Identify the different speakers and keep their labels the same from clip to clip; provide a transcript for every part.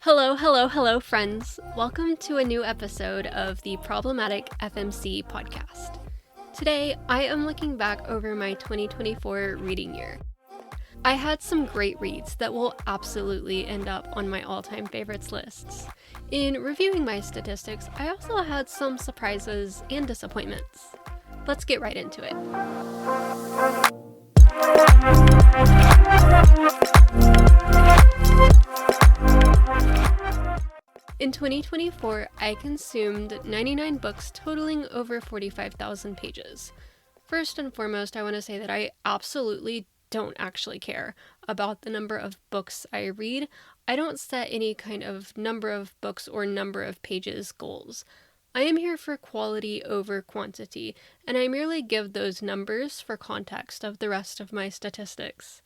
Speaker 1: Hello, hello, hello, friends. Welcome to a new episode of the Problematic FMC podcast. Today, I am looking back over my 2024 reading year. I had some great reads that will absolutely end up on my all-time favorites lists. In reviewing my statistics, I also had some surprises and disappointments. Let's get right into it. In 2024, I consumed 99 books totaling over 45,000 pages. First and foremost, I want to say that I absolutely don't actually care about the number of books I read. I don't set any kind of number of books or number of pages goals. I am here for quality over quantity, and I merely give those numbers for context of the rest of my statistics.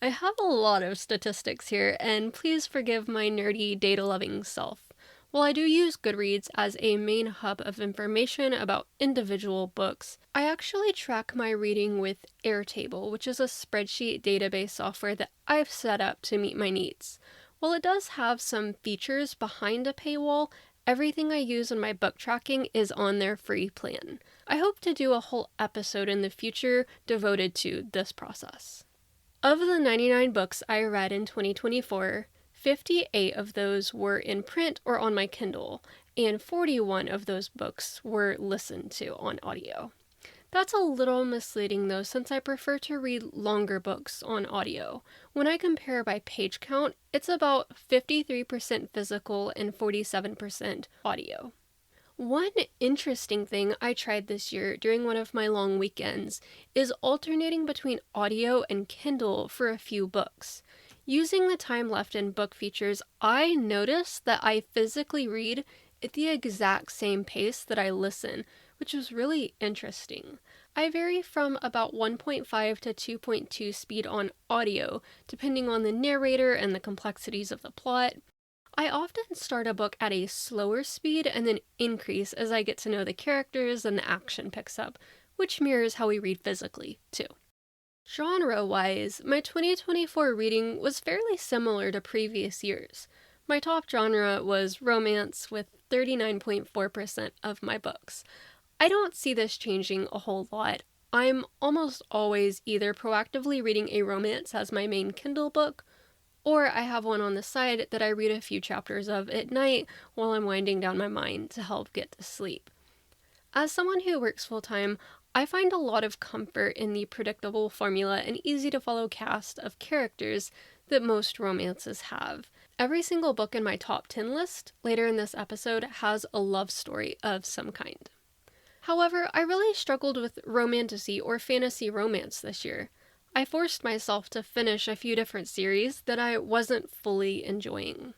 Speaker 1: I have a lot of statistics here, and please forgive my nerdy, data-loving self. While I do use Goodreads as a main hub of information about individual books, I actually track my reading with Airtable, which is a spreadsheet database software that I've set up to meet my needs. While it does have some features behind a paywall, everything I use in my book tracking is on their free plan. I hope to do a whole episode in the future devoted to this process. Of the 99 books I read in 2024, 58 of those were in print or on my Kindle, and 41 of those books were listened to on audio. That's a little misleading though, since I prefer to read longer books on audio. When I compare by page count, it's about 53% physical and 47% audio. One interesting thing I tried this year during one of my long weekends is alternating between audio and Kindle for a few books. Using the time left in book features, I noticed that I physically read at the exact same pace that I listen, which was really interesting. I vary from about 1.5 to 2.2 speed on audio, depending on the narrator and the complexities of the plot. I often start a book at a slower speed and then increase as I get to know the characters and the action picks up, which mirrors how we read physically, too. Genre-wise, my 2024 reading was fairly similar to previous years. My top genre was romance with 39.4% of my books. I don't see this changing a whole lot. I'm almost always either proactively reading a romance as my main Kindle book, or I have one on the side that I read a few chapters of at night while I'm winding down my mind to help get to sleep. As someone who works full-time, I find a lot of comfort in the predictable formula and easy-to-follow cast of characters that most romances have. Every single book in my top 10 list later in this episode has a love story of some kind. However, I really struggled with romantasy or fantasy romance this year. I forced myself to finish a few different series that I wasn't fully enjoying.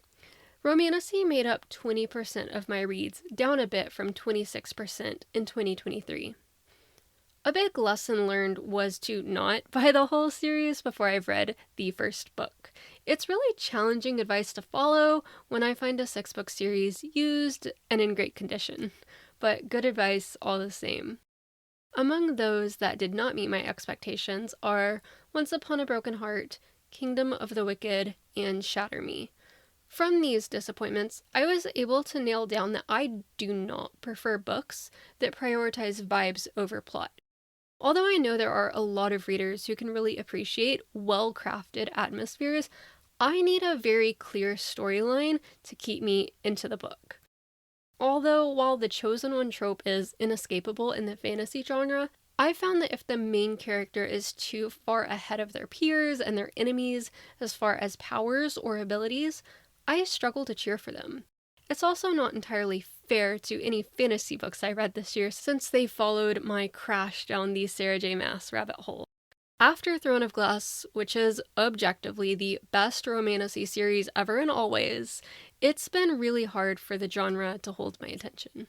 Speaker 1: Romantasy made up 20% of my reads, down a bit from 26% in 2023. A big lesson learned was to not buy the whole series before I've read the first book. It's really challenging advice to follow when I find a 6-book series used and in great condition, but good advice all the same. Among those that did not meet my expectations are Once Upon a Broken Heart, Kingdom of the Wicked, and Shatter Me. From these disappointments, I was able to nail down that I do not prefer books that prioritize vibes over plot. Although I know there are a lot of readers who can really appreciate well-crafted atmospheres, I need a very clear storyline to keep me into the book. Although, while the chosen one trope is inescapable in the fantasy genre, I found that if the main character is too far ahead of their peers and their enemies as far as powers or abilities, I struggle to cheer for them. It's also not entirely fair to any fantasy books I read this year since they followed my crash down the Sarah J. Maas rabbit hole. After Throne of Glass, which is objectively the best romantasy series ever and always, it's been really hard for the genre to hold my attention.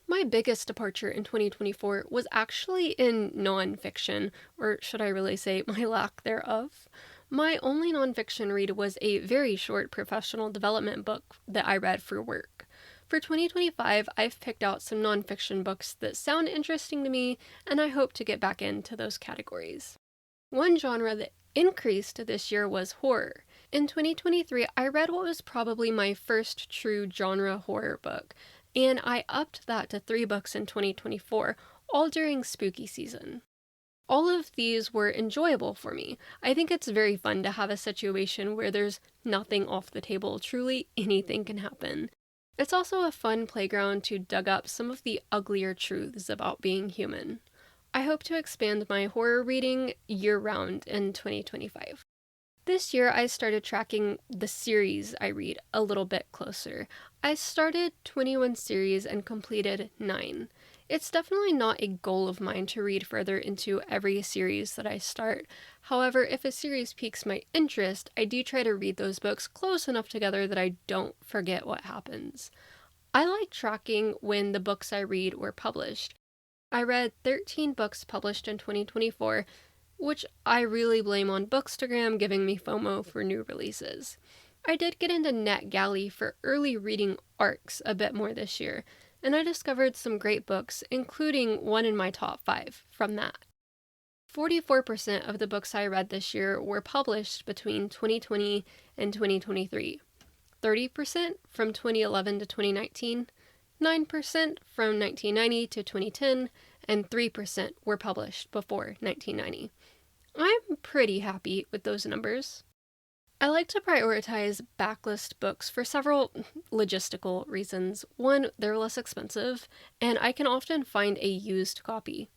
Speaker 1: My biggest departure in 2024 was actually in nonfiction, or should I really say my lack thereof. My only nonfiction read was a very short professional development book that I read for work. For 2025, I've picked out some nonfiction books that sound interesting to me, and I hope to get back into those categories. One genre that increased this year was horror. In 2023, I read what was probably my first true genre horror book, and I upped that to 3 books in 2024, all during spooky season. All of these were enjoyable for me. I think it's very fun to have a situation where there's nothing off the table. Truly, anything can happen. It's also a fun playground to dug up some of the uglier truths about being human. I hope to expand my horror reading year-round in 2025. This year, I started tracking the series I read a little bit closer. I started 21 series and completed 9. It's definitely not a goal of mine to read further into every series that I start. However, if a series piques my interest, I do try to read those books close enough together that I don't forget what happens. I like tracking when the books I read were published. I read 13 books published in 2024, which I really blame on Bookstagram giving me FOMO for new releases. I did get into NetGalley for early reading arcs a bit more this year, and I discovered some great books, including one in my top 5 from that. 44% of the books I read this year were published between 2020 and 2023, 30% from 2011 to 2019, 9% from 1990 to 2010, and 3% were published before 1990. I'm pretty happy with those numbers. I like to prioritize backlist books for several logistical reasons. One, they're less expensive, and I can often find a used copy.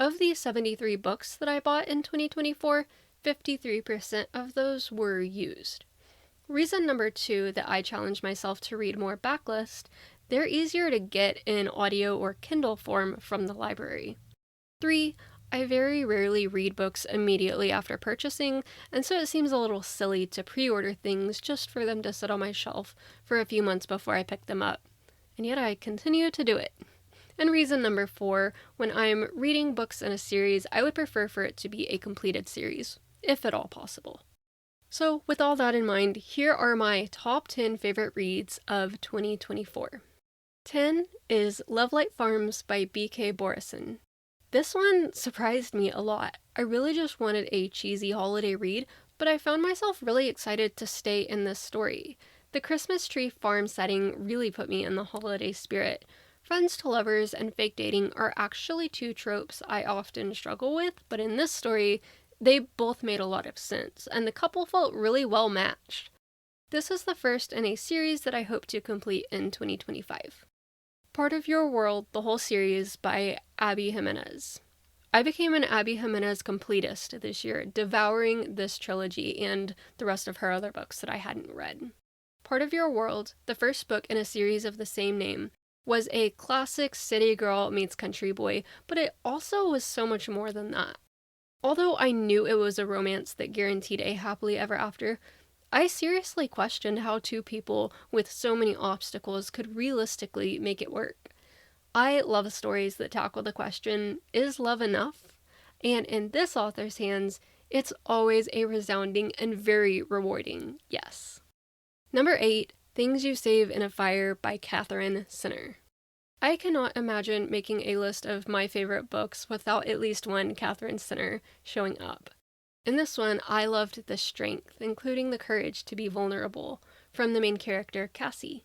Speaker 1: Of the 73 books that I bought in 2024, 53% of those were used. Reason number 2 that I challenge myself to read more backlist, they're easier to get in audio or Kindle form from the library. 3, I very rarely read books immediately after purchasing, and so it seems a little silly to pre-order things just for them to sit on my shelf for a few months before I pick them up. And yet I continue to do it. And reason number 4, when I'm reading books in a series, I would prefer for it to be a completed series, if at all possible. So with all that in mind, here are my top 10 favorite reads of 2024. 10 is Love Light Farms by B.K. Borison. This one surprised me a lot. I really just wanted a cheesy holiday read, but I found myself really excited to stay in this story. The Christmas tree farm setting really put me in the holiday spirit. Friends to lovers and fake dating are actually 2 tropes I often struggle with, but in this story, they both made a lot of sense, and the couple felt really well matched. This is the first in a series that I hope to complete in 2025. Part of Your World, the whole series by Abby Jimenez. I became an Abby Jimenez completist this year, devouring this trilogy and the rest of her other books that I hadn't read. Part of Your World, the first book in a series of the same name, was a classic city girl meets country boy, but it also was so much more than that. Although I knew it was a romance that guaranteed a happily ever after, I seriously questioned how 2 people with so many obstacles could realistically make it work. I love stories that tackle the question, is love enough? And in this author's hands, it's always a resounding and very rewarding yes. Number 8, Things You Save in a Fire by Catherine Sinner. I cannot imagine making a list of my favorite books without at least one Catherine Sinner showing up. In this one, I loved the strength, including the courage to be vulnerable, from the main character, Cassie.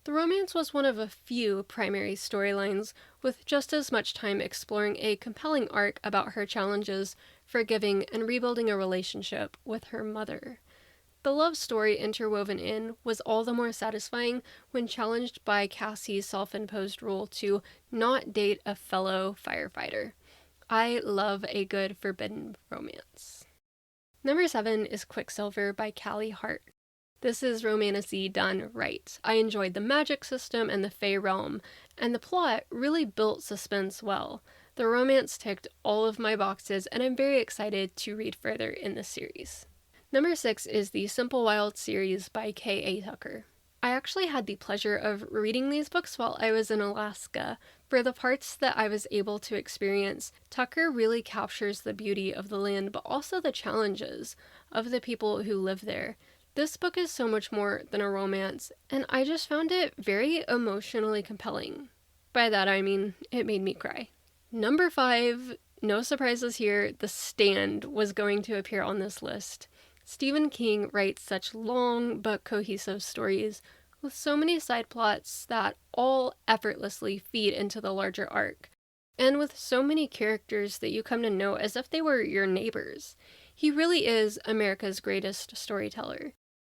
Speaker 1: The romance was one of a few primary storylines, with just as much time exploring a compelling arc about her challenges, forgiving, and rebuilding a relationship with her mother. The love story interwoven in was all the more satisfying when challenged by Cassie's self-imposed rule to not date a fellow firefighter. I love a good forbidden romance. Number 7 is Quicksilver by Callie Hart. This is romantasy done right. I enjoyed the magic system and the Fae realm, and the plot really built suspense well. The romance ticked all of my boxes, and I'm very excited to read further in the series. Number 6 is the Simple Wild series by K.A. Tucker. I actually had the pleasure of reading these books while I was in Alaska. For the parts that I was able to experience, Tucker really captures the beauty of the land, but also the challenges of the people who live there. This book is so much more than a romance, and I just found it very emotionally compelling. By that I mean, it made me cry. Number 5, no surprises here, The Stand was going to appear on this list. Stephen King writes such long but cohesive stories with so many side plots that all effortlessly feed into the larger arc, and with so many characters that you come to know as if they were your neighbors. He really is America's greatest storyteller.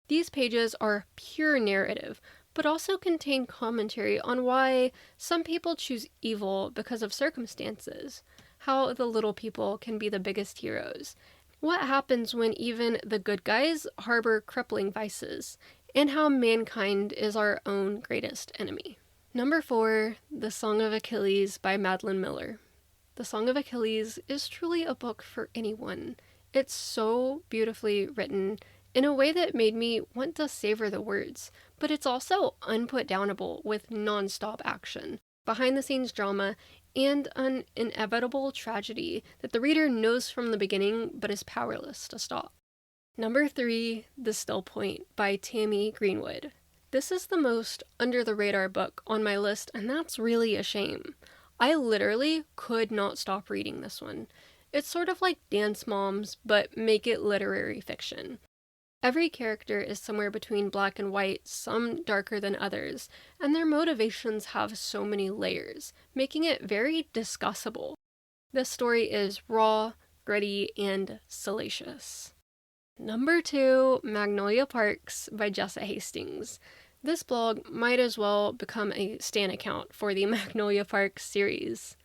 Speaker 1: These pages are pure narrative, but also contain commentary on why some people choose evil because of circumstances, how the little people can be the biggest heroes, what happens when even the good guys harbor crippling vices, and how mankind is our own greatest enemy. Number 4, The Song of Achilles by Madeline Miller. The Song of Achilles is truly a book for anyone. It's so beautifully written in a way that made me want to savor the words, but it's also unputdownable with non-stop action, behind-the-scenes drama, and an inevitable tragedy that the reader knows from the beginning but is powerless to stop. Number 3, The Still Point by Tammy Greenwood. This is the most under-the-radar book on my list, and that's really a shame. I literally could not stop reading this one. It's sort of like Dance Moms, but make it literary fiction. Every character is somewhere between black and white, some darker than others, and their motivations have so many layers, making it very discussable. This story is raw, gritty, and salacious. Number 2, Magnolia Parks by Jessa Hastings. This blog might as well become a stan account for the Magnolia Parks series.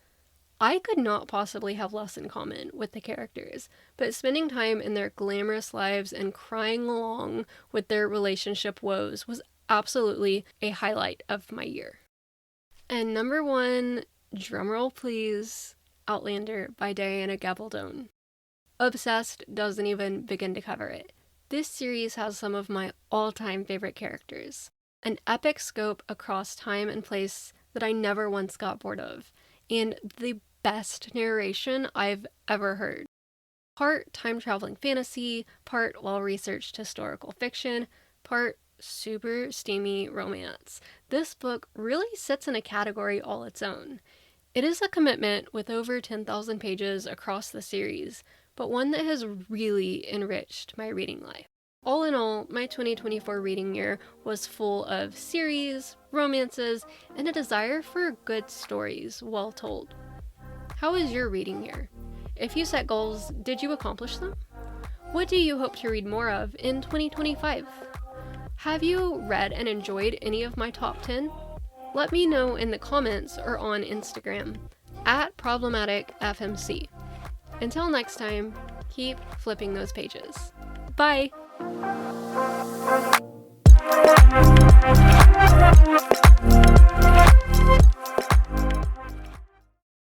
Speaker 1: I could not possibly have less in common with the characters, but spending time in their glamorous lives and crying along with their relationship woes was absolutely a highlight of my year. And number 1, drumroll please, Outlander by Diana Gabaldon. Obsessed doesn't even begin to cover it. This series has some of my all-time favorite characters, an epic scope across time and place that I never once got bored of, and the best narration I've ever heard. Part time-traveling fantasy, part well-researched historical fiction, part super steamy romance. This book really sits in a category all its own. It is a commitment with over 10,000 pages across the series, but one that has really enriched my reading life. All in all, my 2024 reading year was full of series, romances, and a desire for good stories well told. How was your reading year? If you set goals, did you accomplish them? What do you hope to read more of in 2025? Have you read and enjoyed any of my top 10? Let me know in the comments or on Instagram @problematicfmc. Until next time, keep flipping those pages. Bye!